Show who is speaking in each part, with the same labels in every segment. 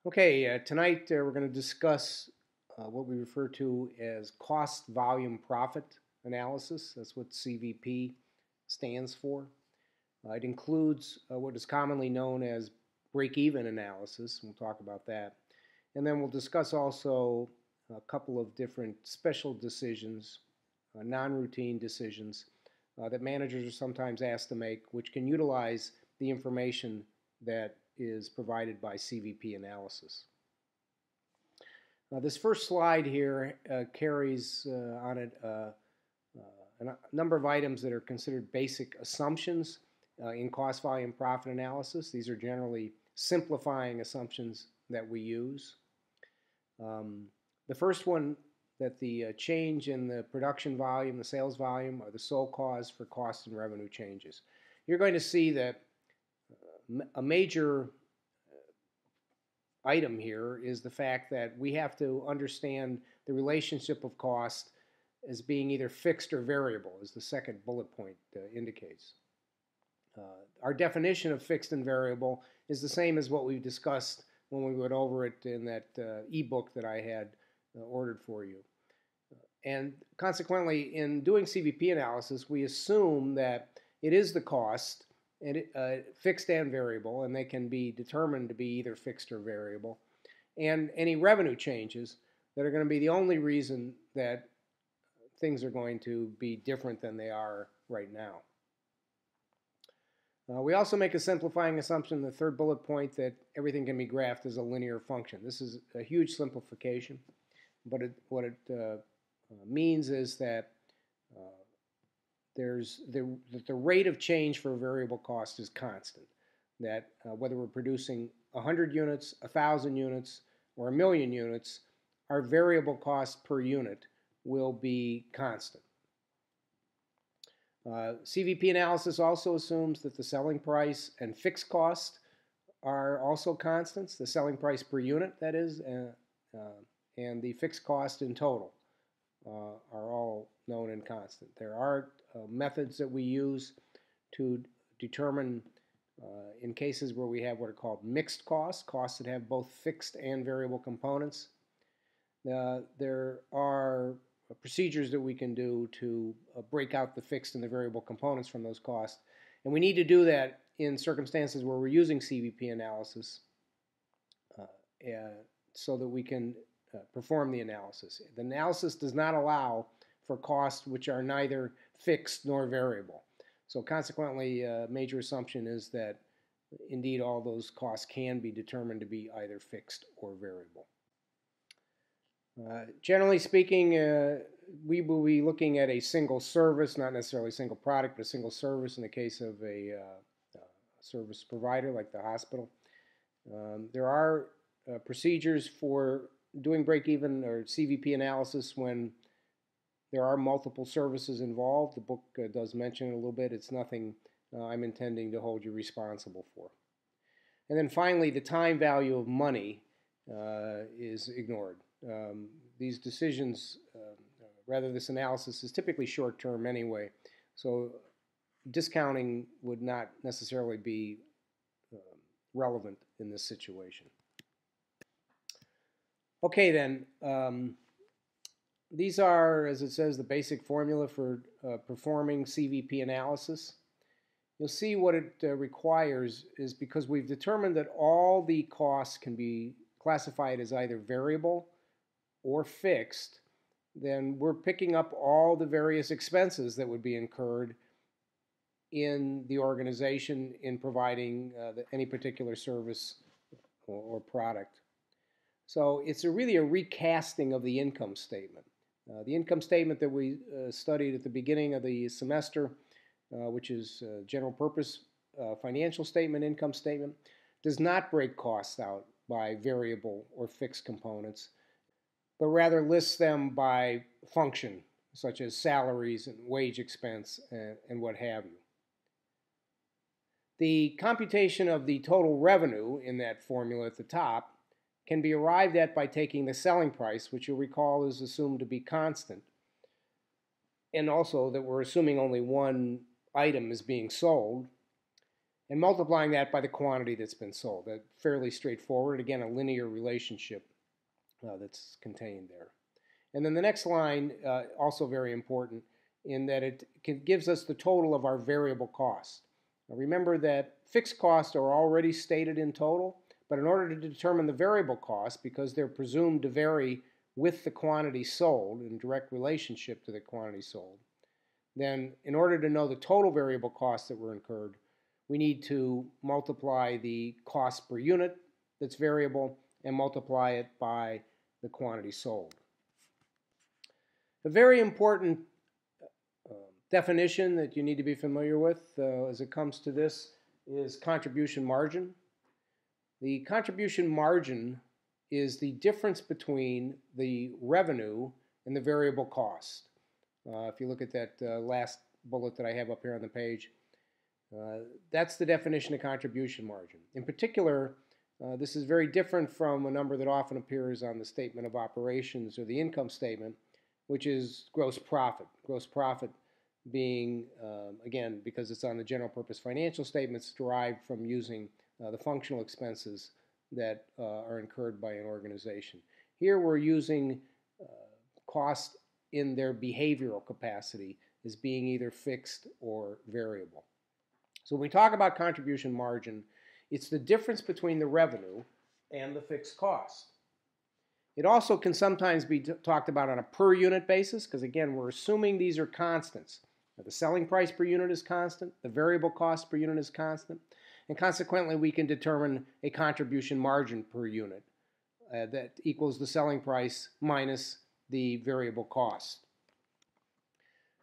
Speaker 1: Okay, tonight we're going to discuss what we refer to as cost volume profit analysis. That's what CVP stands for. It includes what is commonly known as break-even analysis. We'll talk about that. And then we'll discuss also a couple of different special decisions, non-routine decisions that managers are sometimes asked to make, which can utilize the information that is provided by CVP analysis. Now, this first slide here carries on it a number of items that are considered basic assumptions in cost volume profit analysis. These are generally simplifying assumptions that we use. The first one, that the change in the production volume, the sales volume, are the sole cause for cost and revenue changes. You're going to see that a major item here is the fact that we have to understand the relationship of cost as being either fixed or variable, as the second bullet point indicates. Our definition of fixed and variable is the same as what we discussed when we went over it in that ebook that I had ordered for you. And consequently, in doing CVP analysis, we assume that it is the cost, and fixed and variable, and they can be determined to be either fixed or variable, and any revenue changes that are going to be the only reason that things are going to be different than they are right now. We also make a simplifying assumption in the third bullet point that everything can be graphed as a linear function. This is a huge simplification, but what it means is that the rate of change for a variable cost is constant. That whether we're producing 100 units, 1,000 units, or 1,000,000 units, our variable cost per unit will be constant. CVP analysis also assumes that the selling price and fixed cost are also constants. The selling price per unit, that is, and the fixed cost in total are all known and constant. There are methods that we use to determine in cases where we have what are called mixed costs, costs that have both fixed and variable components. There are procedures that we can do to break out the fixed and the variable components from those costs. And we need to do that in circumstances where we're using CVP analysis so that we can perform the analysis. The analysis does not allow for costs which are neither fixed nor variable. So consequently, a major assumption is that indeed all those costs can be determined to be either fixed or variable. Generally speaking, we will be looking at a single service, not necessarily a single product, but a single service in the case of a service provider like the hospital. There are procedures for doing break-even or CVP analysis when there are multiple services involved. The book does mention it a little bit. It's nothing I'm intending to hold you responsible for. And then finally, the time value of money is ignored. These decisions, rather this analysis is typically short-term anyway, so discounting would not necessarily be relevant in this situation. Okay then, these are, as it says, the basic formula for performing CVP analysis. You'll see what it requires is because we've determined that all the costs can be classified as either variable or fixed, then we're picking up all the various expenses that would be incurred in the organization in providing any particular service or product. So it's really a recasting of the income statement. The income statement that we studied at the beginning of the semester, which is general purpose financial statement, income statement, does not break costs out by variable or fixed components, but rather lists them by function, such as salaries and wage expense and what have you. The computation of the total revenue in that formula at the top can be arrived at by taking the selling price, which you'll recall is assumed to be constant, and also that we're assuming only one item is being sold, and multiplying that by the quantity that's been sold. That's fairly straightforward. Again, a linear relationship that's contained there. And then the next line, also very important, in that it gives us the total of our variable costs. Now remember that fixed costs are already stated in total, but in order to determine the variable costs, because they're presumed to vary with the quantity sold, in direct relationship to the quantity sold, then in order to know the total variable costs that were incurred, we need to multiply the cost per unit that's variable and multiply it by the quantity sold. A very important definition that you need to be familiar with as it comes to this is contribution margin. The contribution margin is the difference between the revenue and the variable cost. If you look at that last bullet that I have up here on the page, that's the definition of contribution margin. In particular, this is very different from a number that often appears on the statement of operations or the income statement, which is gross profit. Gross profit being, again, because it's on the general purpose financial statements, derived from using the functional expenses that are incurred by an organization. Here we're using cost in their behavioral capacity as being either fixed or variable. So when we talk about contribution margin, it's the difference between the revenue and the fixed cost. It also can sometimes be talked about on a per unit basis, because again, we're assuming these are constants. Now, the selling price per unit is constant, the variable cost per unit is constant, and consequently we can determine a contribution margin per unit that equals the selling price minus the variable cost.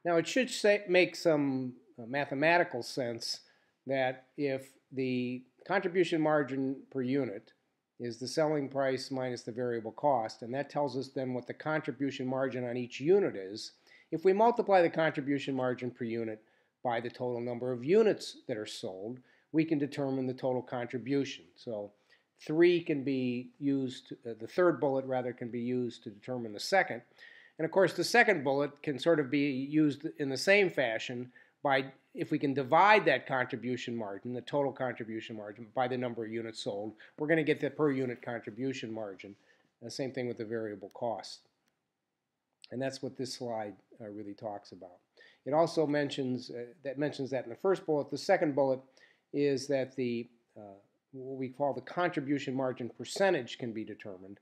Speaker 1: Now it should make some mathematical sense that if the contribution margin per unit is the selling price minus the variable cost, and that tells us then what the contribution margin on each unit is. If we multiply the contribution margin per unit by the total number of units that are sold, we can determine the total contribution. So 3 can be used, the third bullet rather, can be used to determine the second. And of course the second bullet can sort of be used in the same fashion by, if we can divide that contribution margin, the total contribution margin, by the number of units sold, we're going to get the per unit contribution margin. The same thing with the variable cost. And that's what this slide really talks about. It also mentions that in the first bullet. The second bullet is that the what we call the contribution margin percentage can be determined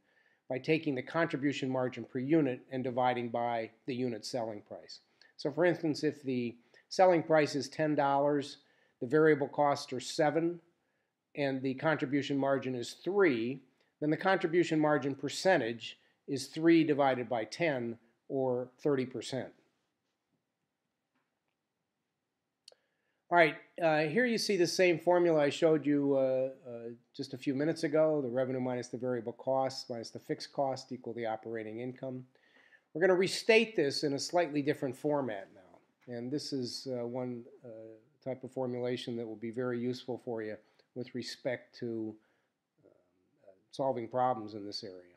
Speaker 1: by taking the contribution margin per unit and dividing by the unit selling price. So for instance, if the selling price is $10, the variable costs are 7, and the contribution margin is 3, then the contribution margin percentage is 3 divided by 10, or 30%. All right, here you see the same formula I showed you just a few minutes ago. The revenue minus the variable cost minus the fixed cost equal the operating income. We're going to restate this in a slightly different format now. And this is one type of formulation that will be very useful for you with respect to solving problems in this area.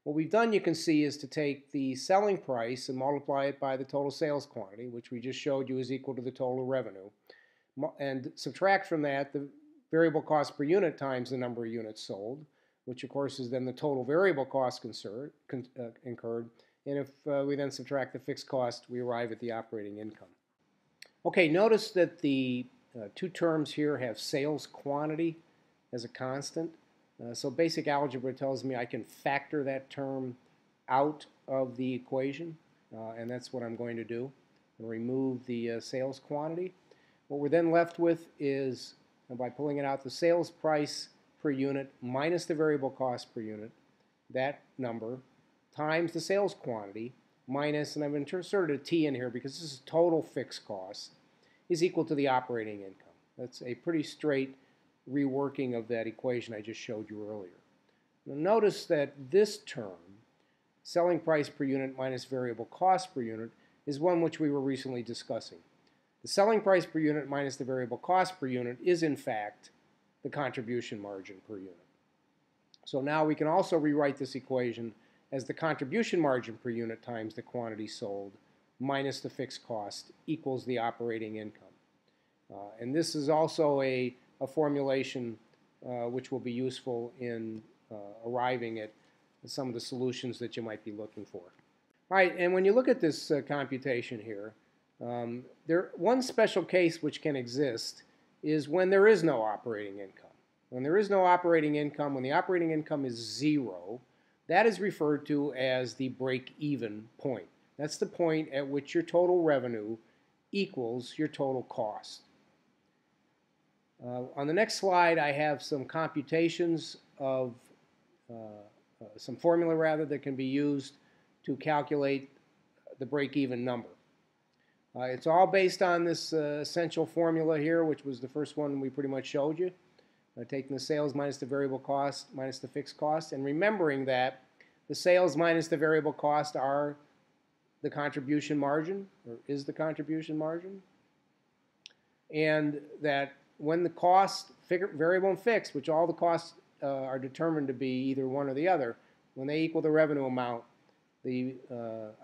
Speaker 1: What we've done, you can see, is to take the selling price and multiply it by the total sales quantity, which we just showed you is equal to the total revenue, and subtract from that the variable cost per unit times the number of units sold, which of course is then the total variable cost incurred, and if we then subtract the fixed cost, we arrive at the operating income. Okay, notice that the two terms here have sales quantity as a constant. So basic algebra tells me I can factor that term out of the equation, and that's what I'm going to do. I'll remove the sales quantity. What we're then left with is, by pulling it out, the sales price per unit minus the variable cost per unit, that number, times the sales quantity, minus, and I've inserted a T in here because this is total fixed cost, is equal to the operating income. That's a pretty straight reworking of that equation I just showed you earlier. Now notice that this term, selling price per unit minus variable cost per unit, is one which we were recently discussing. The selling price per unit minus the variable cost per unit is in fact the contribution margin per unit. So now we can also rewrite this equation as the contribution margin per unit times the quantity sold minus the fixed cost equals the operating income. And this is also a a formulation which will be useful in arriving at some of the solutions that you might be looking for. All right, and when you look at this computation here, one special case which can exist is when there is no operating income. When there is no operating income, when the operating income is zero, that is referred to as the break-even point. That's the point at which your total revenue equals your total cost. On the next slide, I have some computations of some formula rather that can be used to calculate the break-even number. It's all based on this essential formula here, which was the first one we pretty much showed you. Taking the sales minus the variable cost minus the fixed cost, and remembering that the sales minus the variable cost are the contribution margin, or is the contribution margin, and that when the cost, variable and fixed, which all the costs are determined to be either one or the other, when they equal the revenue amount, the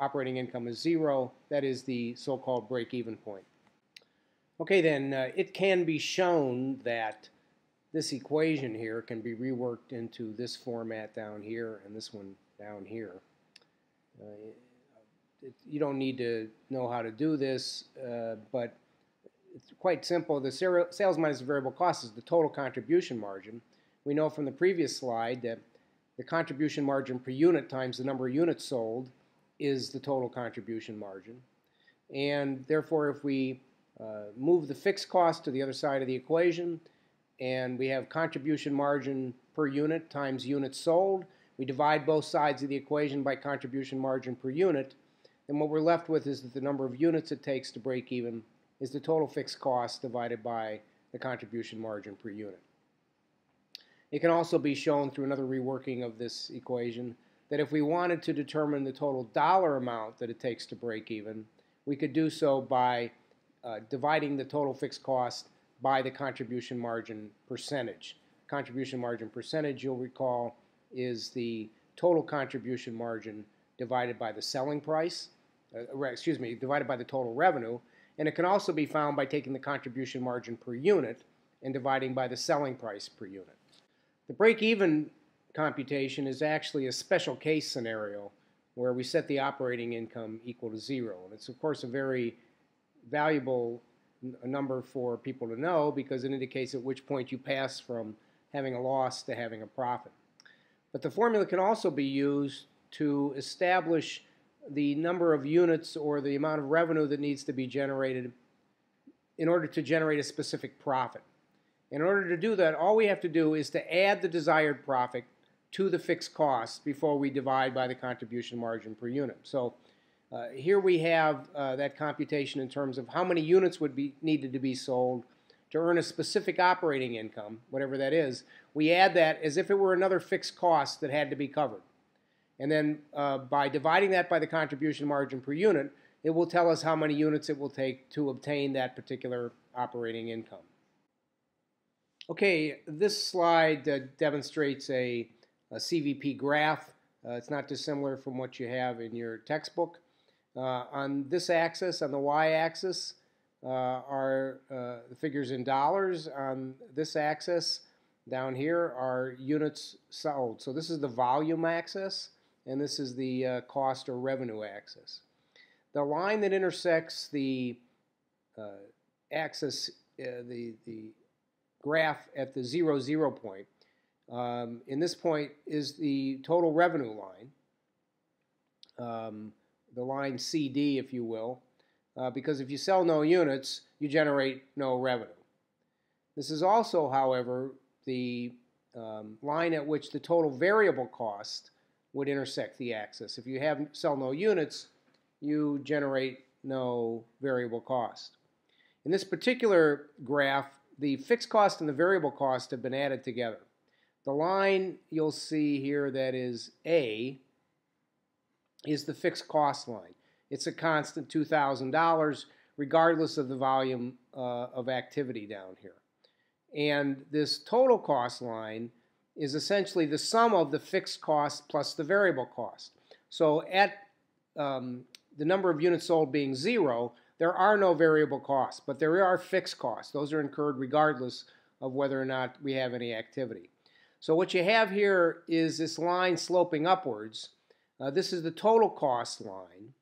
Speaker 1: operating income is zero. That is the so-called break-even point. Okay, then it can be shown that this equation here can be reworked into this format down here and this one down here. You don't need to know how to do this, but it's quite simple. The sales minus the variable cost is the total contribution margin. We know from the previous slide that the contribution margin per unit times the number of units sold is the total contribution margin. And therefore, if we move the fixed cost to the other side of the equation, and we have contribution margin per unit times units sold, we divide both sides of the equation by contribution margin per unit, and what we're left with is that the number of units it takes to break even is the total fixed cost divided by the contribution margin per unit. It can also be shown through another reworking of this equation that if we wanted to determine the total dollar amount that it takes to break even, we could do so by dividing the total fixed cost by the contribution margin percentage. Contribution margin percentage, you'll recall, is the total contribution margin divided by the selling price, divided by the total revenue, and it can also be found by taking the contribution margin per unit and dividing by the selling price per unit. The break-even computation is actually a special case scenario where we set the operating income equal to zero. And it's, of course, a very valuable number for people to know because it indicates at which point you pass from having a loss to having a profit. But the formula can also be used to establish the number of units or the amount of revenue that needs to be generated in order to generate a specific profit. In order to do that, all we have to do is to add the desired profit to the fixed cost before we divide by the contribution margin per unit. So here we have that computation in terms of how many units would be needed to be sold to earn a specific operating income, whatever that is. We add that as if it were another fixed cost that had to be covered. And then by dividing that by the contribution margin per unit, it will tell us how many units it will take to obtain that particular operating income. Okay, this slide demonstrates a CVP graph. It's not dissimilar from what you have in your textbook. On this axis, on the y-axis, are the figures in dollars. On this axis, down here, are units sold. So this is the volume axis, and this is the cost or revenue axis. The line that intersects the axis, the graph at the 0, 0 point, in this point is the total revenue line, the line CD, if you will, because if you sell no units, you generate no revenue. This is also, however, the line at which the total variable cost would intersect the axis. If you sell no units, you generate no variable cost. In this particular graph, the fixed cost and the variable cost have been added together. The line you'll see here that is A is the fixed cost line. It's a constant $2,000 regardless of the volume of activity down here. And this total cost line is essentially the sum of the fixed cost plus the variable cost. So at the number of units sold being 0, there are no variable costs, but there are fixed costs. Those are incurred regardless of whether or not we have any activity. So what you have here is this line sloping upwards. This is the total cost line.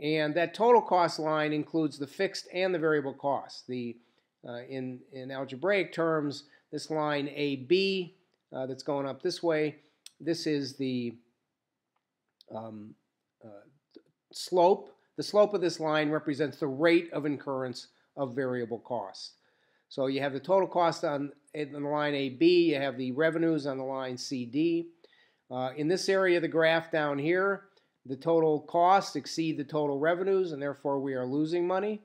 Speaker 1: And that total cost line includes the fixed and the variable costs. In algebraic terms, this line AB that's going up this way, this is the slope. The slope of this line represents the rate of incurrence of variable costs. So you have the total cost on the line AB, you have the revenues on the line CD. In this area of the graph down here, the total costs exceed the total revenues, and therefore we are losing money.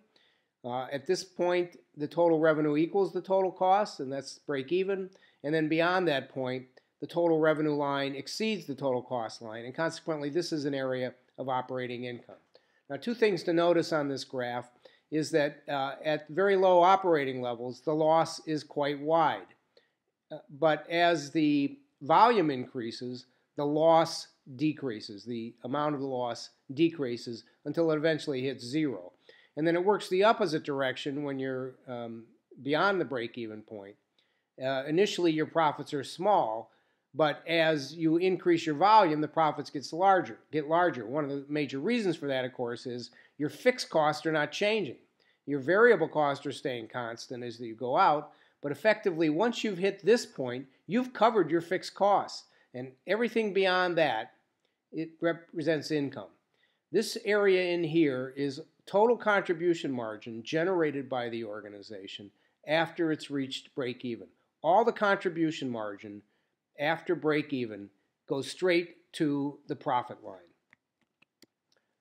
Speaker 1: At this point, the total revenue equals the total cost, and that's break even. And then beyond that point, the total revenue line exceeds the total cost line, and consequently, this is an area of operating income. Now, two things to notice on this graph is that at very low operating levels, the loss is quite wide. But as the volume increases, the loss decreases. The amount of the loss decreases until it eventually hits zero. And then it works the opposite direction when you're beyond the break-even point. Initially, your profits are small, but as you increase your volume, the profits get larger. One of the major reasons for that, of course, is your fixed costs are not changing. Your variable costs are staying constant as you go out, but effectively, once you've hit this point, you've covered your fixed costs. And everything beyond that, it represents income. This area in here is total contribution margin generated by the organization after it's reached break even. All the contribution margin after break even goes straight to the profit line.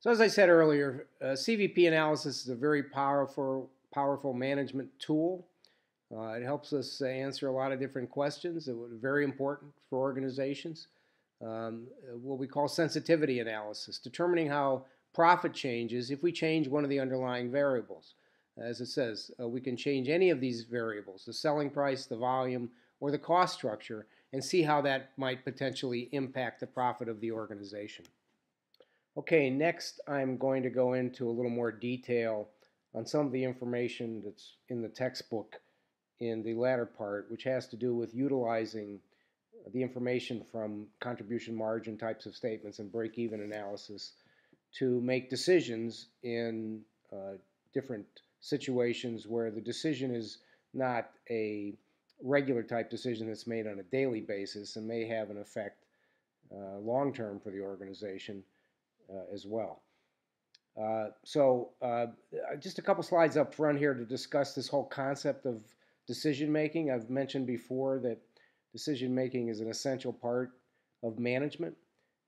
Speaker 1: So as I said earlier, CVP analysis is a very powerful management tool. It helps us answer a lot of different questions that are very important for organizations. What we call sensitivity analysis, determining how profit changes if we change one of the underlying variables. As it says, we can change any of these variables, the selling price, the volume, or the cost structure, and see how that might potentially impact the profit of the organization. Okay, next I'm going to go into a little more detail on some of the information that's in the textbook in the latter part, which has to do with utilizing the information from contribution margin types of statements and break-even analysis to make decisions in different situations where the decision is not a regular type decision that's made on a daily basis and may have an effect long-term for the organization as well. Just a couple slides up front here to discuss this whole concept of decision-making. I've mentioned before that decision-making is an essential part of management.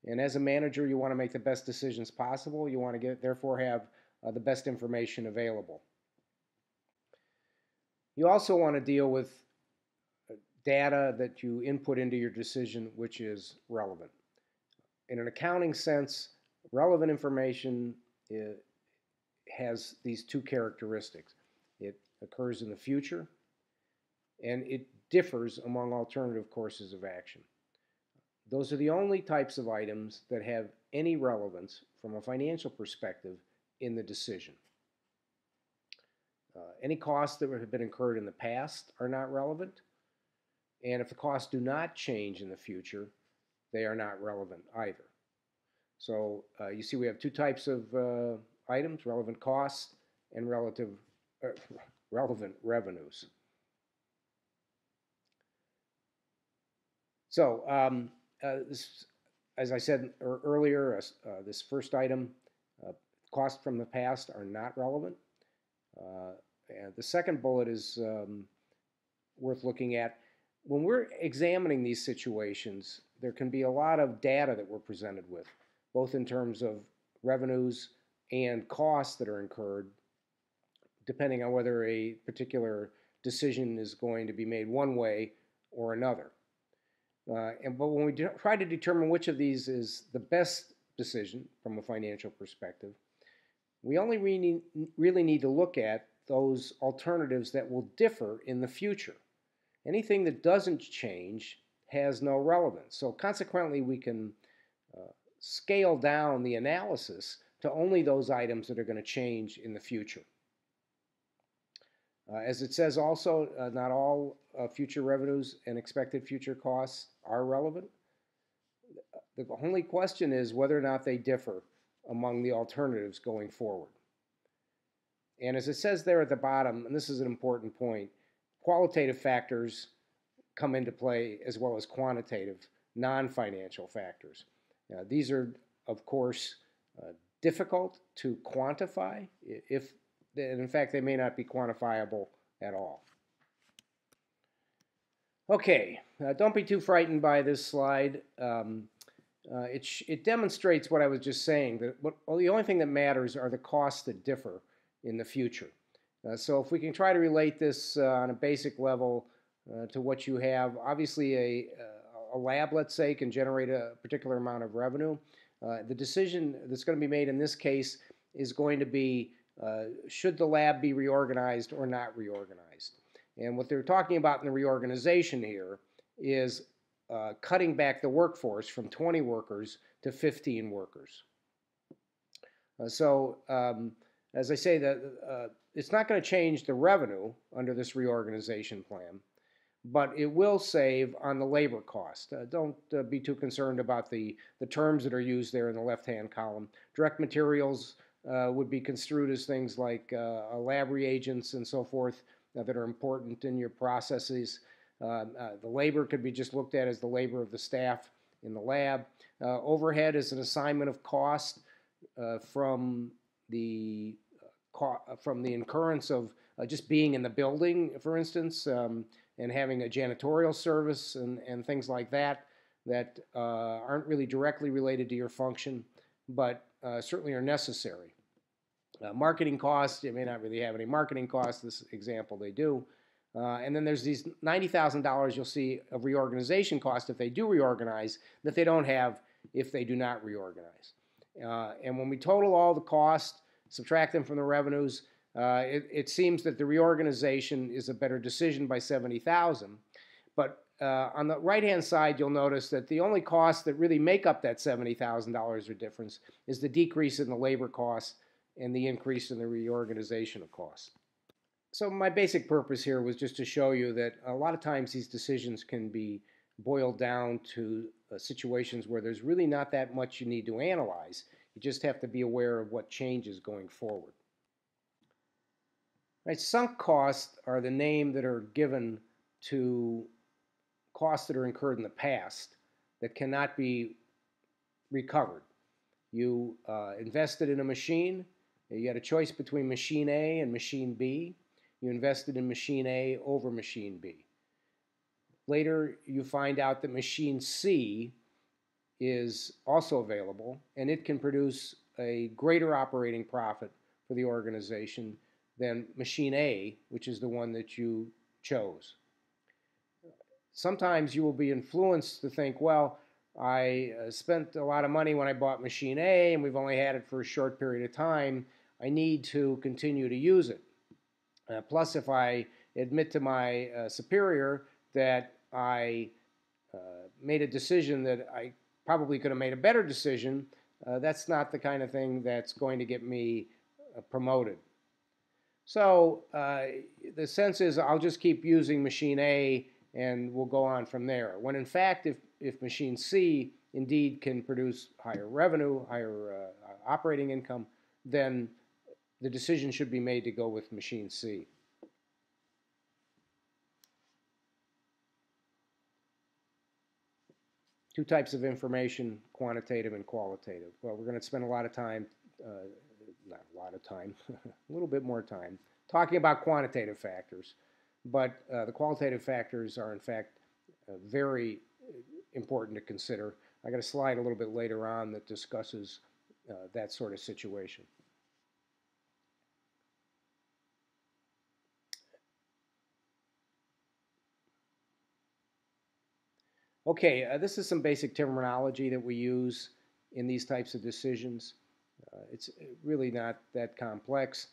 Speaker 1: And as a manager, you want to make the best decisions possible. You want to therefore have the best information available. You also want to deal with data that you input into your decision which is relevant. In an accounting sense, relevant information has these two characteristics. It occurs in the future, and it differs among alternative courses of action. Those are the only types of items that have any relevance from a financial perspective in the decision. Any costs that have been incurred in the past are not relevant, and if the costs do not change in the future, they are not relevant either. So you see we have two types of items, relevant costs and relevant revenues. So as I said earlier, this first item, costs from the past are not relevant. And the second bullet is worth looking at. When we're examining these situations, there can be a lot of data that we're presented with, both in terms of revenues and costs that are incurred, depending on whether a particular decision is going to be made one way or another. But when we try to determine which of these is the best decision from a financial perspective, we only really need to look at those alternatives that will differ in the future. Anything that doesn't change has no relevance. So consequently, we can scale down the analysis to only those items that are going to change in the future. As it says also, not all future revenues and expected future costs are relevant. The only question is whether or not they differ among the alternatives going forward. And as it says there at the bottom, and this is an important point, qualitative factors come into play as well as quantitative, non-financial factors. These are, of course, difficult to quantify, and in fact, they may not be quantifiable at all. Okay, don't be too frightened by this slide. It demonstrates what I was just saying, that the only thing that matters are the costs that differ in the future. So if we can try to relate this on a basic level to what you have, obviously a lab, let's say, can generate a particular amount of revenue. The decision that's going to be made in this case is going to be, should the lab be reorganized or not reorganized? And what they're talking about in the reorganization here is cutting back the workforce from 20 workers to 15 workers. As I say, it's not going to change the revenue under this reorganization plan, but it will save on the labor cost. Don't be too concerned about the terms that are used there in the left-hand column. Direct materials would be construed as things like lab reagents and so forth that are important in your processes. The labor could be just looked at as the labor of the staff in the lab. Overhead is an assignment of cost from the incurrence of just being in the building, for instance, and having a janitorial service and things like that aren't really directly related to your function, but certainly are necessary. Marketing costs, you may not really have any marketing costs. This example, they do. And then there's these $90,000 you'll see of reorganization costs if they do reorganize that they don't have if they do not reorganize. And when we total all the costs, subtract them from the revenues, it seems that the reorganization is a better decision by $70,000. But on the right-hand side, you'll notice that the only costs that really make up that $70,000 difference is the decrease in the labor costs and the increase in the reorganization of costs. So my basic purpose here was just to show you that a lot of times these decisions can be boiled down to situations where there's really not that much you need to analyze. You just have to be aware of what changes going forward. Right, sunk costs are the name that are given to costs that are incurred in the past that cannot be recovered. You invested in a machine. You had a choice between machine A and machine B. You invested in machine A over machine B. Later, you find out that machine C is also available, and it can produce a greater operating profit for the organization than machine A, which is the one that you chose. Sometimes you will be influenced to think, well, I spent a lot of money when I bought machine A, and we've only had it for a short period of time. I need to continue to use it. Plus, if I admit to my superior that I made a decision that I probably could have made a better decision, that's not the kind of thing that's going to get me promoted. So the sense is I'll just keep using machine A and we'll go on from there. When in fact, if machine C indeed can produce higher revenue, higher operating income, then the decision should be made to go with machine C. Two types of information, quantitative and qualitative. Well, we're going to spend a lot of time, not a lot of time, a little bit more time, talking about quantitative factors. But the qualitative factors are, in fact, very important to consider. I got a slide a little bit later on that discusses that sort of situation. Okay, this is some basic terminology that we use in these types of decisions. It's really not that complex.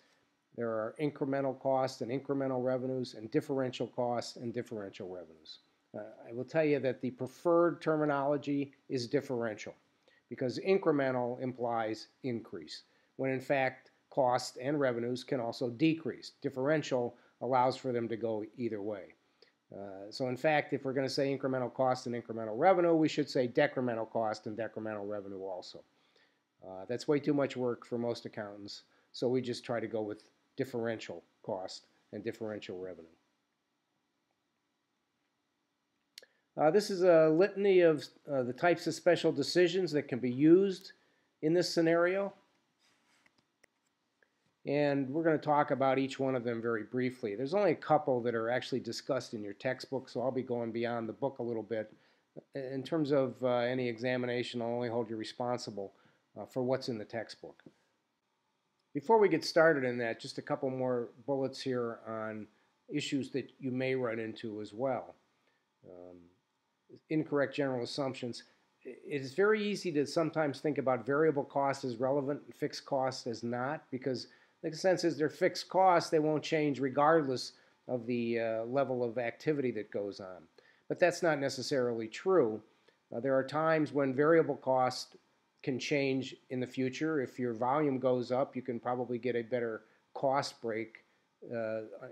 Speaker 1: There are incremental costs and incremental revenues, and differential costs and differential revenues. I will tell you that the preferred terminology is differential, because incremental implies increase, when in fact costs and revenues can also decrease. Differential allows for them to go either way. So in fact, if we're going to say incremental cost and incremental revenue, we should say decremental cost and decremental revenue also. That's way too much work for most accountants, so we just try to go with differential cost and differential revenue. This is a litany of the types of special decisions that can be used in this scenario. And we're going to talk about each one of them very briefly. There's only a couple that are actually discussed in your textbook, so I'll be going beyond the book a little bit. In terms of any examination, I'll only hold you responsible for what's in the textbook. Before we get started in that, just a couple more bullets here on issues that you may run into as well. Incorrect general assumptions. It is very easy to sometimes think about variable cost as relevant and fixed cost as not, because the sense is they're fixed costs, they won't change regardless of the level of activity that goes on. But that's not necessarily true. There are times when variable cost can change in the future. If your volume goes up, you can probably get a better cost break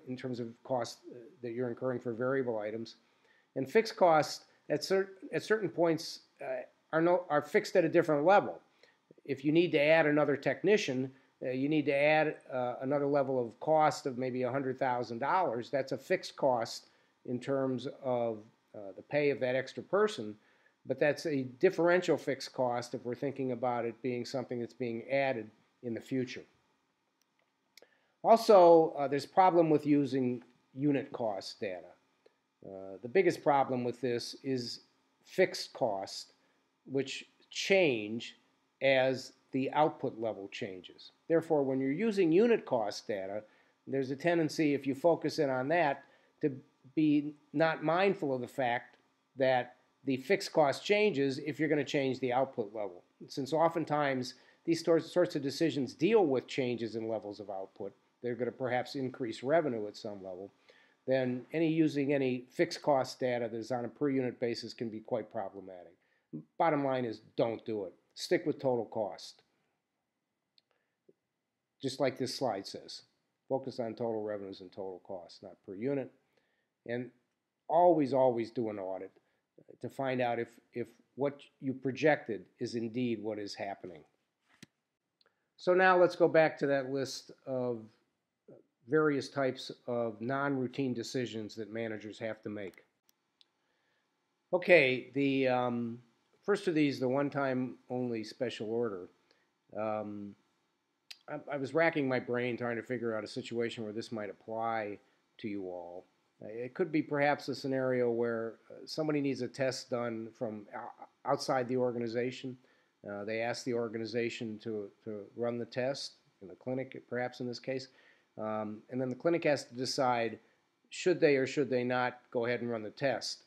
Speaker 1: in terms of cost that you're incurring for variable items. And fixed costs at certain points are fixed at a different level. If you need to add another technician, you need to add another level of cost of maybe $100,000. That's a fixed cost in terms of the pay of that extra person, but that's a differential fixed cost if we're thinking about it being something that's being added in the future. Also, there's a problem with using unit cost data. The biggest problem with this is fixed cost, which change as the output level changes. Therefore, when you're using unit cost data, there's a tendency, if you focus in on that, to be not mindful of the fact that the fixed cost changes if you're going to change the output level. Since oftentimes these sorts of decisions deal with changes in levels of output, they're going to perhaps increase revenue at some level, then using any fixed cost data that is on a per unit basis can be quite problematic. Bottom line is, don't do it. Stick with total cost. Just like this slide says. Focus on total revenues and total costs, not per unit. And always, always do an audit to find out if what you projected is indeed what is happening. So now let's go back to that list of various types of non-routine decisions that managers have to make. Okay, the first of these, the one-time only special order. I was racking my brain trying to figure out a situation where this might apply to you all. It could be perhaps a scenario where somebody needs a test done from outside the organization. They ask the organization to run the test in the clinic, perhaps in this case. And then the clinic has to decide should they or should they not go ahead and run the test.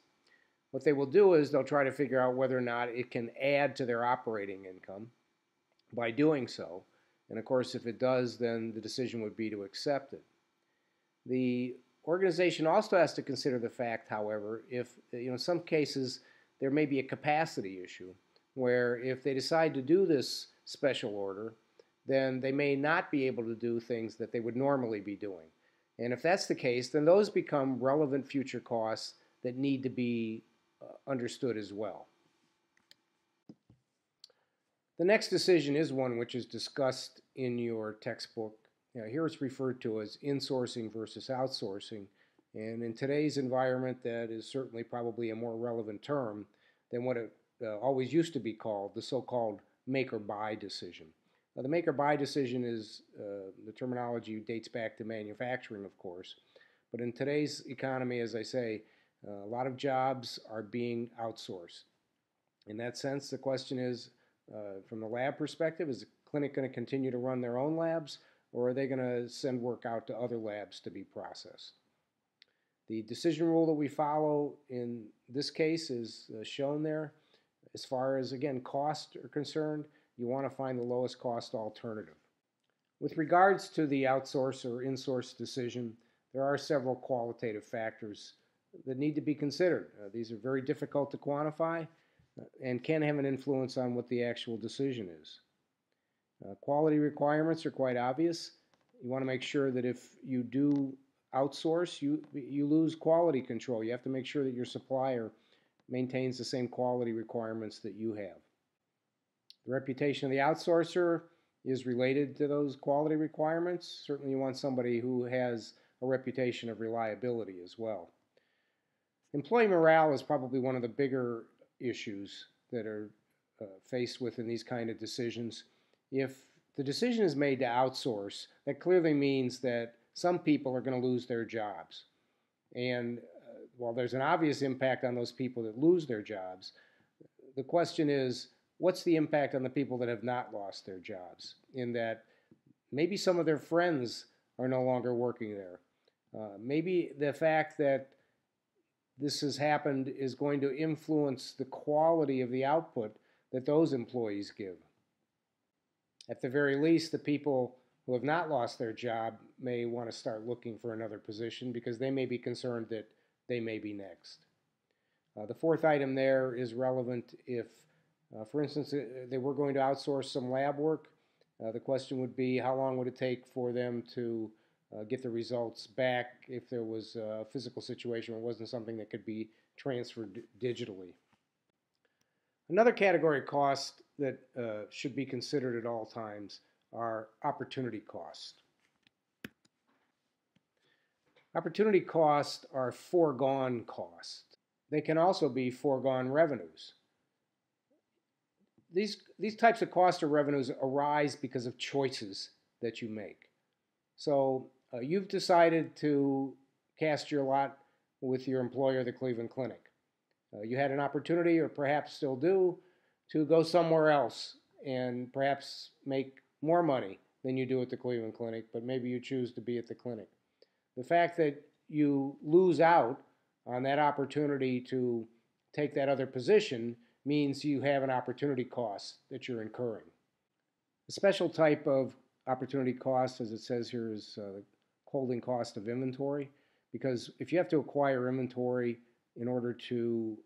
Speaker 1: What they will do is they'll try to figure out whether or not it can add to their operating income by doing so. And of course, if it does, then the decision would be to accept it. The organization also has to consider the fact, however, if in some cases there may be a capacity issue where if they decide to do this special order, then they may not be able to do things that they would normally be doing. And if that's the case, then those become relevant future costs that need to be understood as well. The next decision is one which is discussed in your textbook. Here it's referred to as insourcing versus outsourcing. And in today's environment, that is certainly probably a more relevant term than what it always used to be called, the so-called make or buy decision. The make or buy decision is, the terminology dates back to manufacturing, of course. But in today's economy, as I say, a lot of jobs are being outsourced. In that sense, the question is, from the lab perspective, is the clinic going to continue to run their own labs, or are they going to send work out to other labs to be processed? The decision rule that we follow in this case is shown there. As far as, again, costs are concerned, you want to find the lowest cost alternative. With regards to the outsource or insource decision, there are several qualitative factors that need to be considered. These are very difficult to quantify and can have an influence on what the actual decision is. Quality requirements are quite obvious. You want to make sure that if you do outsource, you lose quality control. You have to make sure that your supplier maintains the same quality requirements that you have. The reputation of the outsourcer is related to those quality requirements. Certainly you want somebody who has a reputation of reliability as well. Employee morale is probably one of the bigger issues that are faced with in these kind of decisions. If the decision is made to outsource, that clearly means that some people are going to lose their jobs. And while there's an obvious impact on those people that lose their jobs, the question is, what's the impact on the people that have not lost their jobs? In that maybe some of their friends are no longer working there. Maybe the fact that this has happened is going to influence the quality of the output that those employees give. At the very least, the people who have not lost their job may want to start looking for another position because they may be concerned that they may be next. The fourth item there is relevant if, for instance, they were going to outsource some lab work. The question would be, how long would it take for them to get the results back if there was a physical situation where it wasn't something that could be transferred digitally. Another category of cost that should be considered at all times are opportunity costs. Opportunity costs are foregone costs. They can also be foregone revenues. These types of costs or revenues arise because of choices that you make. So you've decided to cast your lot with your employer, the Cleveland Clinic. You had an opportunity, or perhaps still do, to go somewhere else and perhaps make more money than you do at the Cleveland Clinic, but maybe you choose to be at the clinic. The fact that you lose out on that opportunity to take that other position means you have an opportunity cost that you're incurring. A special type of opportunity cost, as it says here, is the holding cost of inventory, because if you have to acquire inventory in order to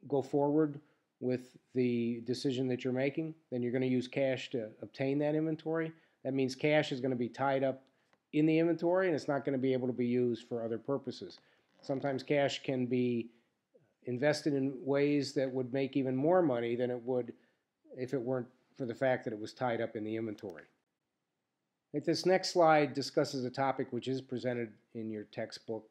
Speaker 1: go forward with the decision that you're making, then you're going to use cash to obtain that inventory. That means cash is going to be tied up in the inventory and it's not going to be able to be used for other purposes. Sometimes cash can be invested in ways that would make even more money than it would if it weren't for the fact that it was tied up in the inventory. This next slide discusses a topic which is presented in your textbook.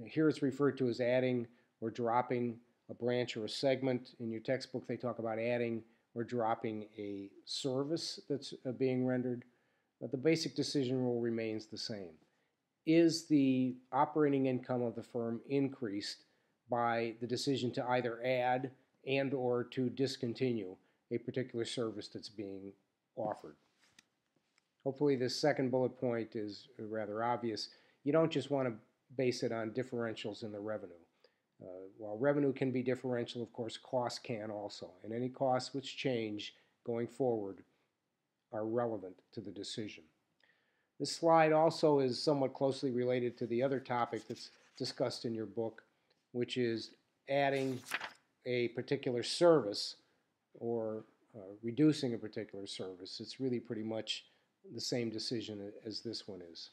Speaker 1: Here it's referred to as adding or dropping a branch or a segment. In your textbook they talk about adding or dropping a service that's being rendered. But the basic decision rule remains the same. Is the operating income of the firm increased by the decision to either add and or to discontinue a particular service that's being offered? Hopefully this second bullet point is rather obvious. You don't just want to base it on differentials in the revenue. While revenue can be differential, of course, costs can also. And any costs which change going forward are relevant to the decision. This slide also is somewhat closely related to the other topic that's discussed in your book, which is adding a particular service or reducing a particular service. It's really pretty much the same decision as this one is.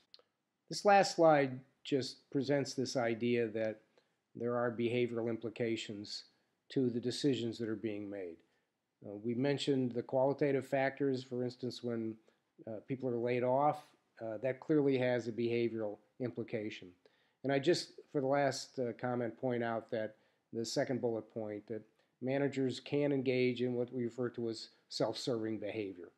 Speaker 1: This last slide just presents this idea that there are behavioral implications to the decisions that are being made. We mentioned the qualitative factors. For instance, when people are laid off, that clearly has a behavioral implication. And I just, for the last comment, point out that the second bullet point, that managers can engage in what we refer to as self-serving behavior.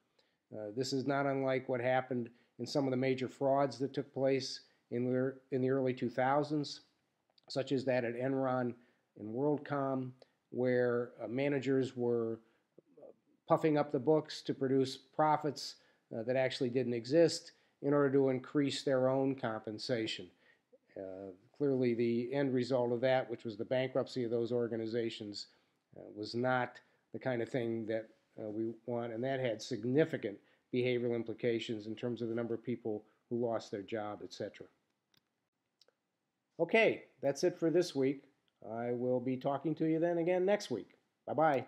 Speaker 1: This is not unlike what happened in some of the major frauds that took place in the early 2000s, such as that at Enron and WorldCom, where managers were puffing up the books to produce profits that actually didn't exist in order to increase their own compensation. Clearly the end result of that, which was the bankruptcy of those organizations, was not the kind of thing that we want, and that had significant behavioral implications in terms of the number of people who lost their job, etc. Okay, that's it for this week. I will be talking to you then again next week. Bye-bye.